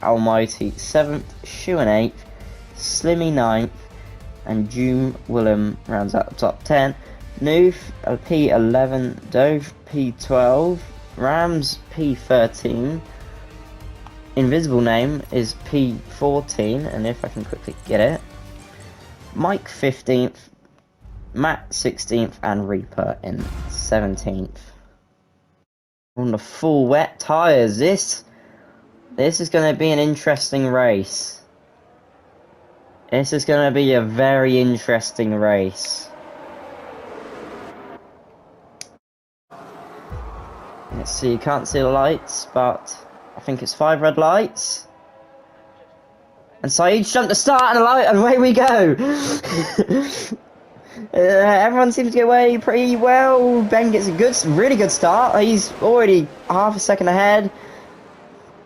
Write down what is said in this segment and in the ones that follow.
Almighty 7th, Shu in 8th, Slimmy 9th, and Doom Willem rounds out the top 10. Noof P11, Dove P12, Rams P13, Invisible Name is P14, and if I can quickly get it, Mike 15th, Matt 16th, and Reaper in 17th. On the full wet tyres, this is going to be an interesting race. This is going to be a very interesting race. Let's see, you can't see the lights, but I think it's 5 red lights. And Saeed jumped the start and a light, and away we go! Everyone seems to get away pretty well. Ben gets a really good start. He's already half a second ahead.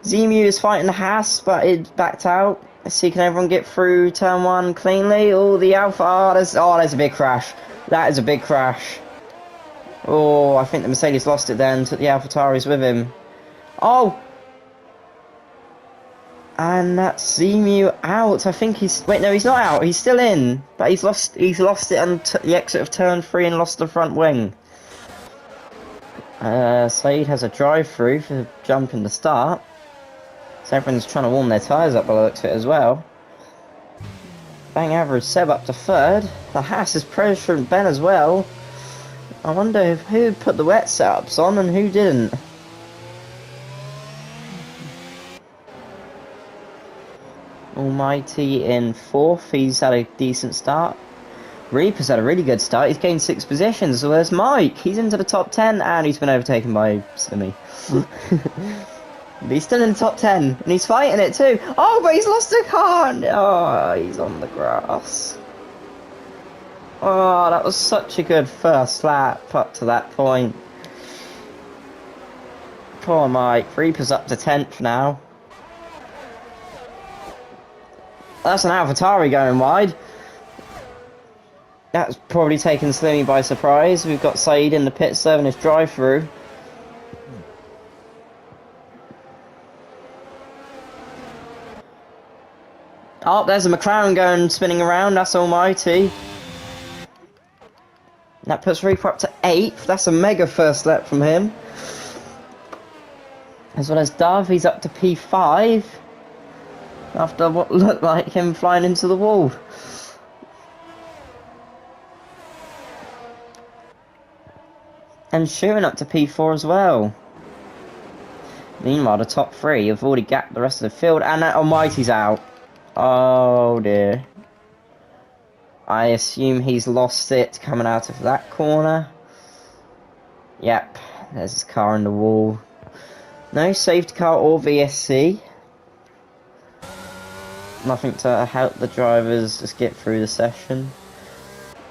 Zemu is fighting the Haas, but it backed out. Let's see, can everyone get through turn 1 cleanly? Oh, the Alpha, there's a big crash. That is a big crash. Oh, I think the Mercedes lost it then, took the AlphaTauris with him. Oh! And that's Zemu out. I think he's... Wait, no, he's not out. He's still in. But he's lost it on the exit of turn 3 and lost the front wing. Saeed has a drive-through for jumping the start. So everyone's trying to warm their tyres up by the looks of it as well. Bang average Seb up to 3rd. The Haas is pressuring Ben as well. I wonder who put the wet setups on and who didn't. Almighty in 4th, he's had a decent start. Reaper's had a really good start, he's gained 6 positions. So there's Mike, he's into the top 10 and he's been overtaken by Slimmy. But he's still in the top 10 and he's fighting it too. Oh, but he's lost a car! Oh, he's on the grass. Oh, that was such a good first lap up to that point. Poor Mike. Reaper's up to 10th now. That's an AlphaTauri going wide. That's probably taken Slimmy by surprise. We've got Saeed in the pit serving his drive-through. Oh, there's a McLaren going spinning around. That's Almighty. That puts Reaper up to 8th. That's a mega first lap from him. As well as Dove, he's up to P5. After what looked like him flying into the wall. And shooting up to P4 as well. Meanwhile, the top 3 have already gapped the rest of the field. And that Almighty's out. Oh dear. I assume he's lost it coming out of that corner. Yep, there's his car in the wall. No safety car or VSC. Nothing to help the drivers just get through the session.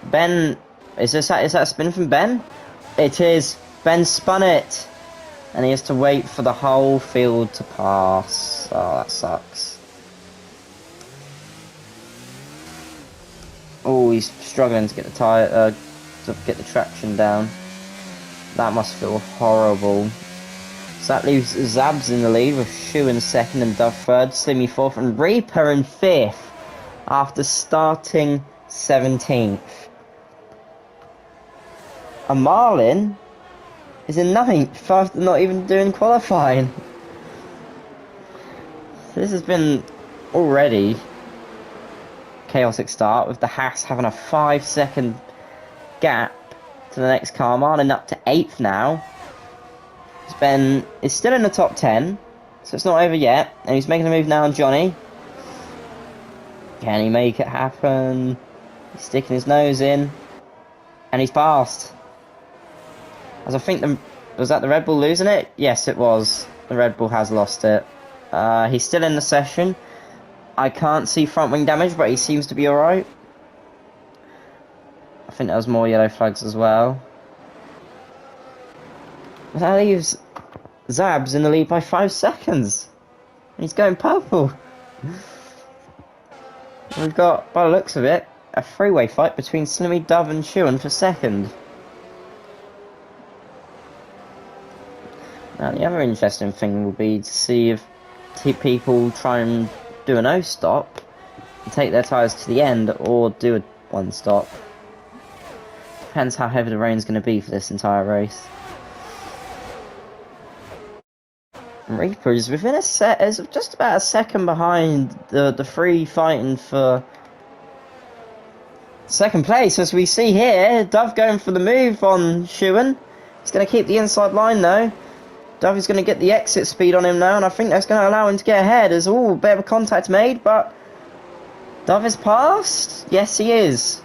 Ben, is that a spin from Ben? It is. Ben spun it. And he has to wait for the whole field to pass. Oh, that sucks. Oh, he's struggling to get the tyre, to get the traction down. That must feel horrible. So that leaves Zabs in the lead with Shu in 2nd and Dove 3rd, Slimmy 4th, and Reaper in 5th after starting 17th. And Marlin is in 9th after not even doing qualifying. This has been already chaotic start with the Haas having a 5-second gap to the next car. Marlin up to 8th now. Ben is still in the top 10, so it's not over yet, and he's making a move now on Johnny. Can he make it happen? He's sticking his nose in, and he's passed. As I think was that the Red Bull losing it? Yes, it was. The Red Bull has lost it. He's still in the session. I can't see front wing damage, but he seems to be alright. I think there was more yellow flags as well. But that leaves Zabs in the lead by 5 seconds. He's going purple. We've got, by the looks of it, a three-way fight between Slimmy, Dove and Shuan for 2nd. Now the other interesting thing will be to see if see people try and do a no stop and take their tyres to the end, or do a one stop. Depends how heavy the rain's going to be for this entire race. And Reaper is within is just about a second behind the three fighting for second place, as we see here. Dove going for the move on Shewan. He's going to keep the inside line though. Dove is going to get the exit speed on him now, and I think that's going to allow him to get ahead. There's a bit of a contact made, but Dove is passed. Yes, he is.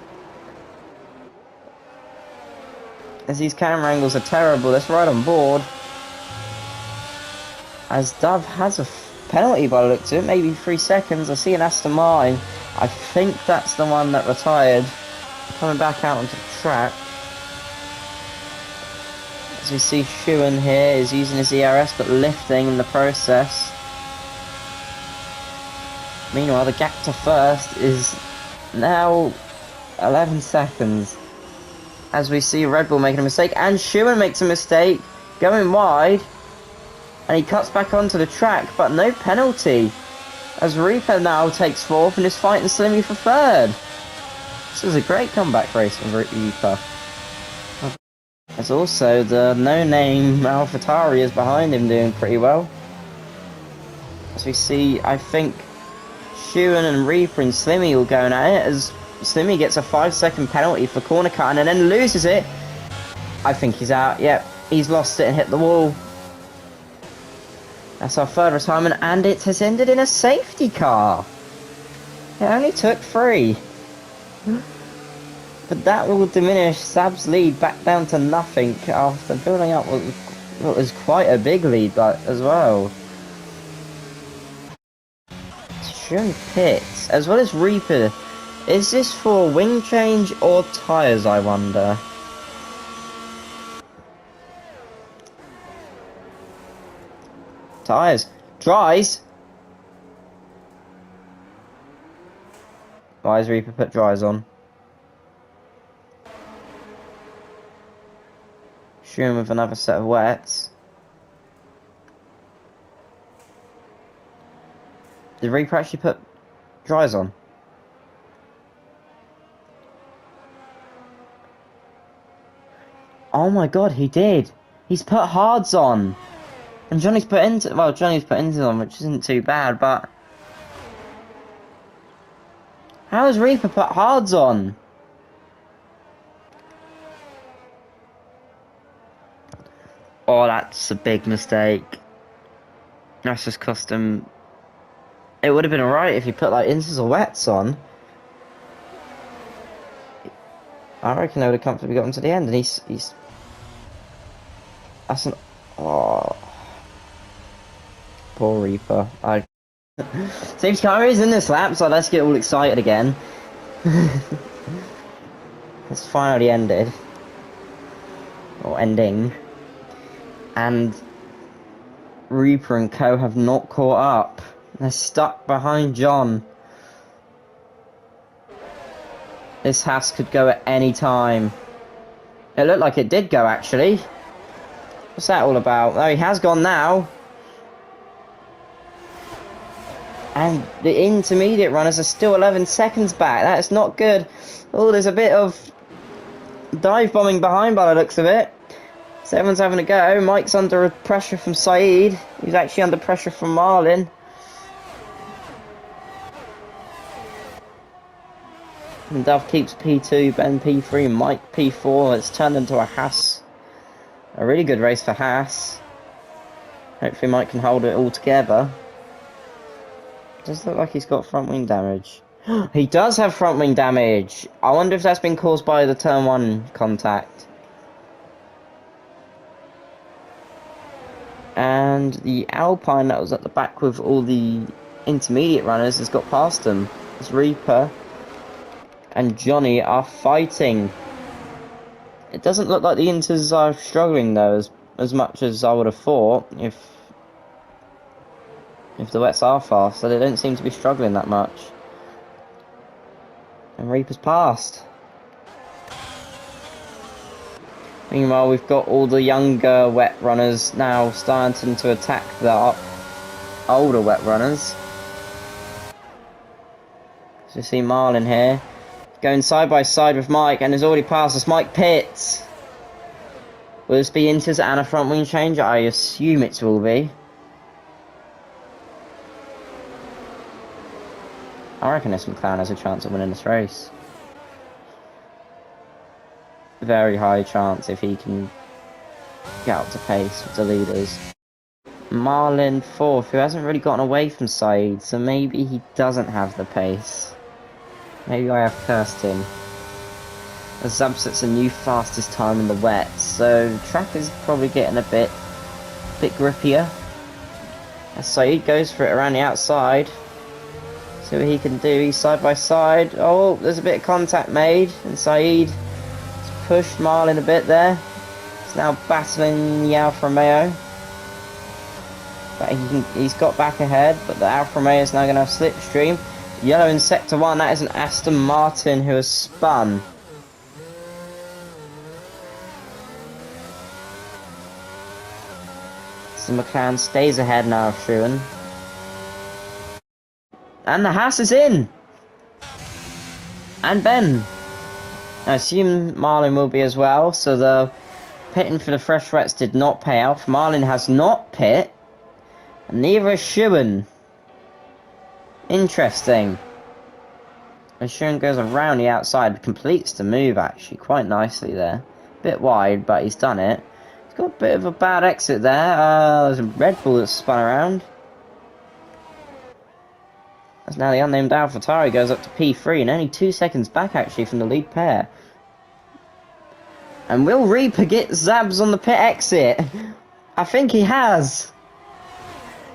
As these camera angles are terrible, let's ride on board. As Dove has a penalty by the looks of it, maybe 3 seconds. I see an Aston Martin. I think that's the one that retired. Coming back out onto the track. As we see Shewan here is using his ERS but lifting in the process. Meanwhile, the gap to first is now 11 seconds. As we see Red Bull making a mistake, and Shewan makes a mistake, going wide. And he cuts back onto the track, but no penalty. As Reaper now takes fourth and is fighting Slimmy for third. This is a great comeback race from Reaper. There's also the no-name AlphaTauri is behind him doing pretty well. As we see, I think Shewan and Reaper and Slimmy all going at it, as Slimmy gets a 5-second penalty for corner cutting and then loses it. I think he's out. Yep, he's lost it and hit the wall. That's our third retirement, and it has ended in a safety car. It only took 3. But that will diminish Sab's lead back down to nothing after building up what was quite a big lead as well. Showing pits, as well as Reaper. Is this for wing change or tyres, I wonder? Tyres. Dries. Why has Reaper put dries on? Shewan with another set of wets. Did Reaper actually put dries on? Oh my god, he did. He's put hards on. And Johnny's put into, well, Johnny's put into on, which isn't too bad, but how has Reaper put hards on? Oh, that's a big mistake. That's just cost him. It would have been alright if he put like inches or wets on. I reckon they would have comfortably gotten to the end, and he's that's an, oh, poor Reaper. Safety car is in this lap, so let's get all excited again. It's finally ended, or ending, and Reaper and co have not caught up. They're stuck behind John. This Haas could go at any time. It looked like it did go, actually. What's that all about? Oh, he has gone now. And the intermediate runners are still 11 seconds back. That's not good. Oh, there's a bit of dive bombing behind by the looks of it. So everyone's having a go. Mike's under pressure from Saeed. He's actually under pressure from Marlin. And Dove keeps P2, Ben P3, Mike P4. It's turned into a Haas. A really good race for Haas. Hopefully Mike can hold it all together. Does look like he's got front wing damage. He does have front wing damage. I wonder if that's been caused by the turn 1 contact. And the Alpine that was at the back with all the intermediate runners has got past them. It's Reaper and Johnny are fighting. It doesn't look like the Inters are struggling though as much as I would have thought if the wets are fast, so they don't seem to be struggling that much. And Reaper's passed. Meanwhile, we've got all the younger wet runners now starting to attack that older wet runners. So you see Marlin here, going side by side with Mike, and has already passed us. Mike pits. Will this be inters and a front wing change? I assume it will be. I reckon this McLaren has a chance of winning this race. Very high chance if he can get up to pace with the leaders. Marlin 4th, who hasn't really gotten away from Saeed, so maybe he doesn't have the pace. Maybe I have cursed him. Zab sets a new fastest time in the wet, so the track is probably getting a bit grippier. As Saeed goes for it around the outside. See what he can do. He's side by side. Oh, there's a bit of contact made, and Saeed has pushed Marlin a bit there. He's now battling the Alfa Romeo. But he's got back ahead, but the Alfa Romeo is now going to have slipstream. Yellow in sector 1, that is an Aston Martin who has spun. So McLaren stays ahead now of Schuhen. And the Haas is in! And Ben. I assume Marlin will be as well, so the pitting for the fresh wets did not pay off. Marlin has not pit. And neither has Schuhen. Interesting. And Schuhen goes around the outside, completes the move actually quite nicely there. Bit wide, but he's done it. He's got a bit of a bad exit there. There's a Red Bull that's spun around. As now the unnamed AlphaTauri goes up to P3 and only 2 seconds back actually from the lead pair. And will Reaper get Zabs on the pit exit? I think he has.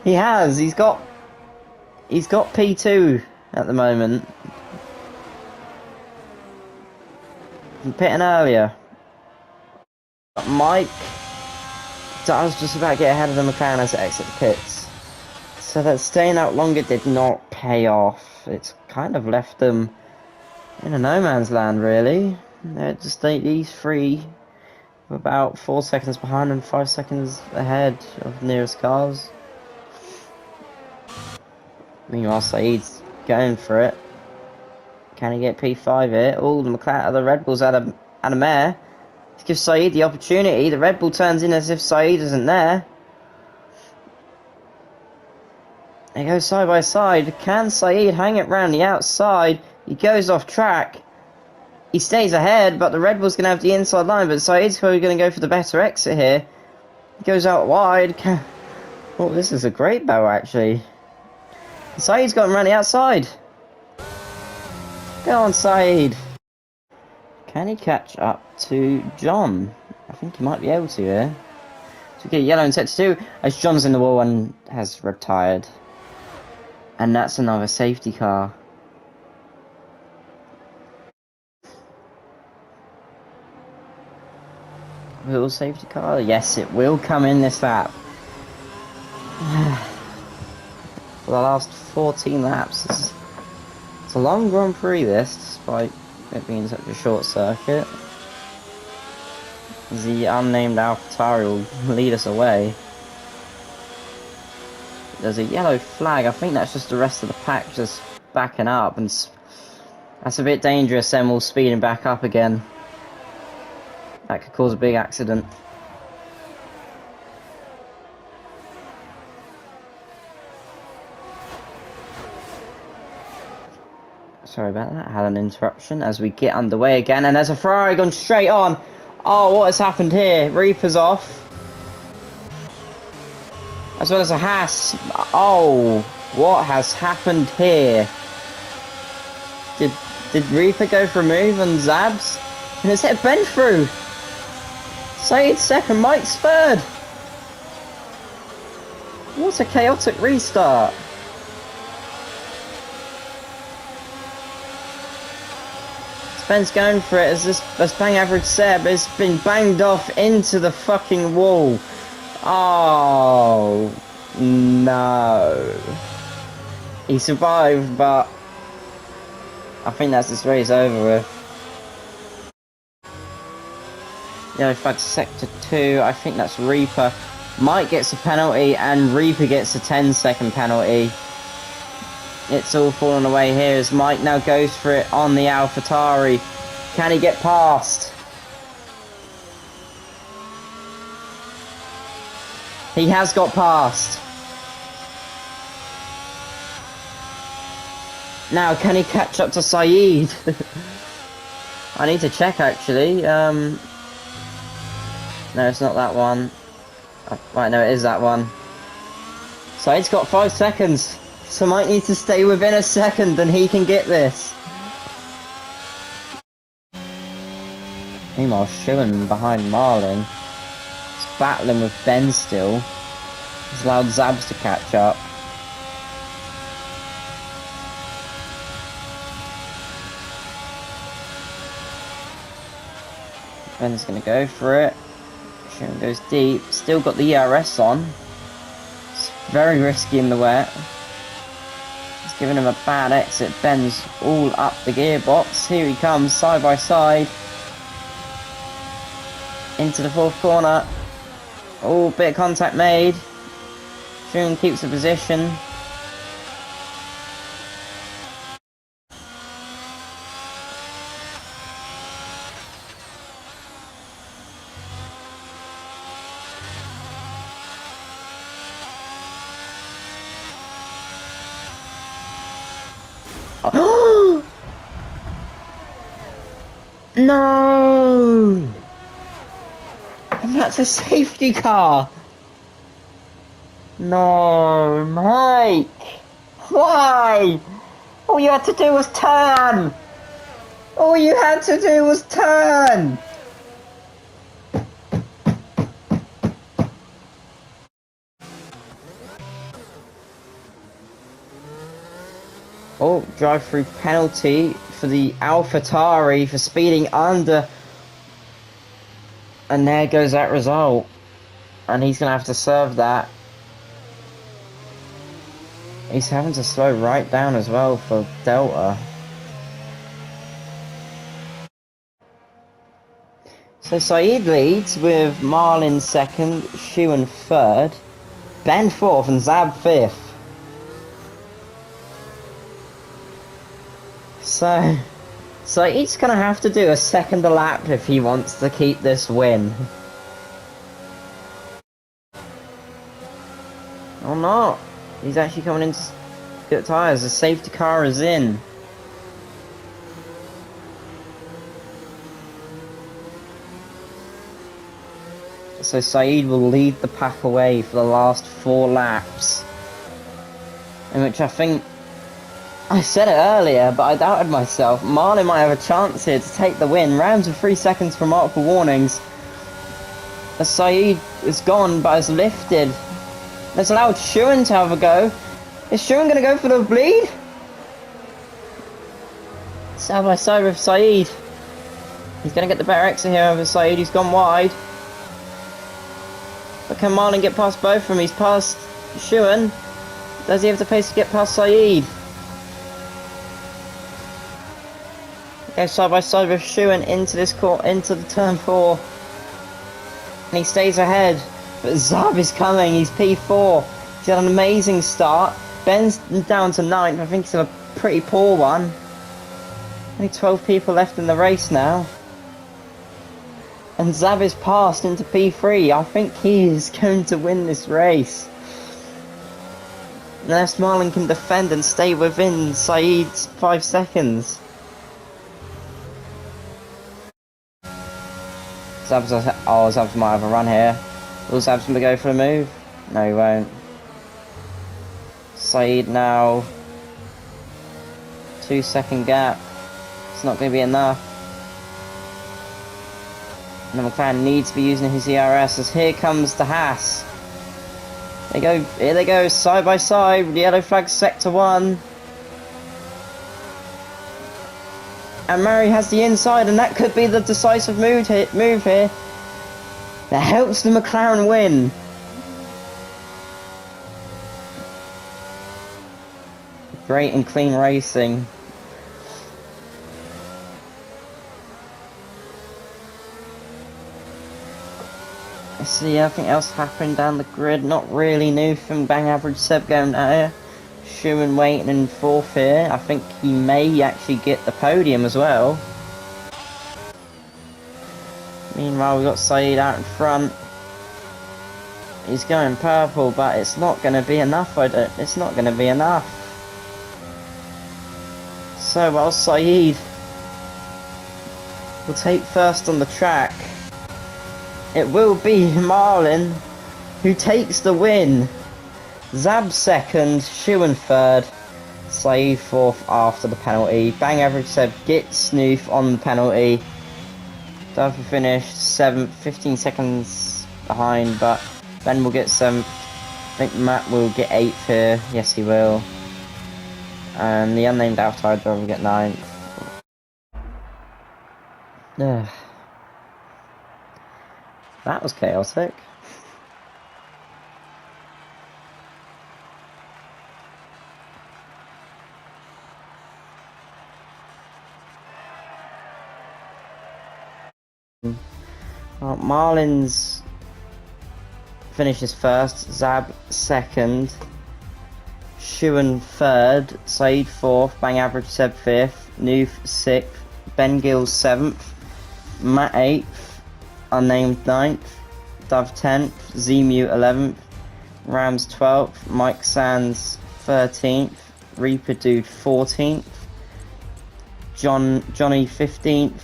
He has. He's got P2 at the moment. From pitting earlier. But Mike does just about get ahead of the McLaren as it exits the pits. So that staying out longer did not pay off. It's kind of left them in a no man's land, really. They're just these three about 4 seconds behind and 5 seconds ahead of nearest cars. Meanwhile, Saeed's going for it. Can he get P5 here? Oh, the Red Bull's had a mare. Let's give Saeed the opportunity. The Red Bull turns in as if Saeed isn't there. They go side by side. Can Saeed hang it round the outside? He goes off track. He stays ahead, but the Red Bull's going to have the inside line. But Saeed's probably going to go for the better exit here. He goes out wide. Oh, this is a great battle, actually. Saeed's got him around the outside. Go on, Saeed. Can he catch up to John? I think he might be able to here. So we get yellow in sector 2 as John's in the wall and has retired. And that's another safety car. Will safety car? Yes, it will come in this lap. For the last 14 laps. It's a long Grand Prix this, despite it being such a short circuit. The unnamed AlphaTauri will lead us away. There's a yellow flag. I think that's just the rest of the pack just backing up, and that's a bit dangerous. Then we'll speeding back up again. That could cause a big accident. Sorry about that. I had an interruption as we get underway again, and there's a Ferrari gone straight on. Oh, what has happened here? Reaper's off. As well as a Haas. Oh, what has happened here? Did Reaper go for a move on Zabs? And it's hit Ben through. Saeed second, Mike's third. What a chaotic restart. Ben's going for it as bang average Seb has been banged off into the fucking wall. Oh no. He survived, but I think that's this race over with. Yellow flag sector 2, I think that's Reaper Mike gets a penalty and Reaper gets a 10-second penalty. It's all falling away here as Mike now goes for it on the AlphaTauri. Can he get past? He has got past. Now, can he catch up to Saeed? I need to check, actually. No, it's not that one. Right, no, it is that one. Saeed's got 5 seconds. So might need to stay within a second and he can get this. Meanwhile, Schumann behind Marlin. He's battling with Ben still. He's allowed Zabs to catch up. Ben's going to go for it. Schumann goes deep. Still got the ERS on. It's very risky in the wet. It's giving him a bad exit. Ben's all up the gearbox. Here he comes, side by side. Into the fourth corner. Oh, bit of contact made. Schumann keeps the position. Oh. No! And that's a safety car! No, Mike! Why? All you had to do was turn! All you had to do was turn! Oh, drive-through penalty for the AlphaTauri for speeding under. And there goes that result. And he's going to have to serve that. He's having to slow right down as well for Delta. So Saeed leads with Marlin second, Schumann third, Ben fourth and Zab fifth. So Saeed's going to have to do a second lap if he wants to keep this win. Or not. He's actually coming into good tyres. The safety car is in. So Saeed will lead the pack away for the last 4 laps. In which I think, I said it earlier, but I doubted myself. Marlin might have a chance here to take the win. Rounds of 3 seconds for multiple warnings. As Saeed is gone, but is lifted. It's allowed Schumann to have a go. Is Schumann going to go for the bleed? Side by side with Saeed. He's going to get the better exit here over Saeed. He's gone wide. But can Marlin get past both of them? He's past Schumann. Does he have the pace to get past Saeed? Goes side by side with Schumann into this court, into the turn 4. And he stays ahead. But Zab is coming, he's P4. He's had an amazing start. Ben's down to 9th, I think it's a pretty poor one. Only 12 people left in the race now. And Zab is passed into P3. I think he is going to win this race. Unless Marlin can defend and stay within Saeed's 5 seconds. Zabs might have a run here. Will Zabs going to go for a move? No, he won't. Saeed now. 2-second gap. It's not going to be enough. And the McLaren needs to be using his ERS as here comes the Haas. Here they go, side by side with the yellow flag sector 1. And Murray has the inside, and that could be the decisive move here. That helps the McLaren win. Great and clean racing. Let's see, anything else happened down the grid? Not really. Noof and Bang Average Seb going there. Schumann waiting in fourth here. I think he may actually get the podium as well. Meanwhile, we've got Saeed out in front. He's going purple, but it's not going to be enough. It's not going to be enough. So, while Saeed will take first on the track, it will be Marlin who takes the win. Zab second, Schumann third, Saeed fourth after the penalty. Bang Average Seb gets Snoof on the penalty. Dover finished 7th, 15 seconds behind, but Ben will get 7th. I think Matt will get 8th here. Yes, he will. And the unnamed outside driver will get 9th. That was chaotic. Well, Marlin's finishes first, Zab second, Schumann third, Saeed fourth, Bang Average Seb fifth, Noof sixth, Ben Gills 7th, Matt 8th, Unnamed 9th, Dove 10th, Zemu 11th, Rams 12th, Mike Sands 13th, Reaper Dude 14th, Johnny 15th,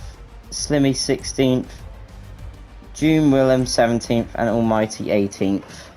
Slimmy 16th, June Willem 17th, and Almighty 18th.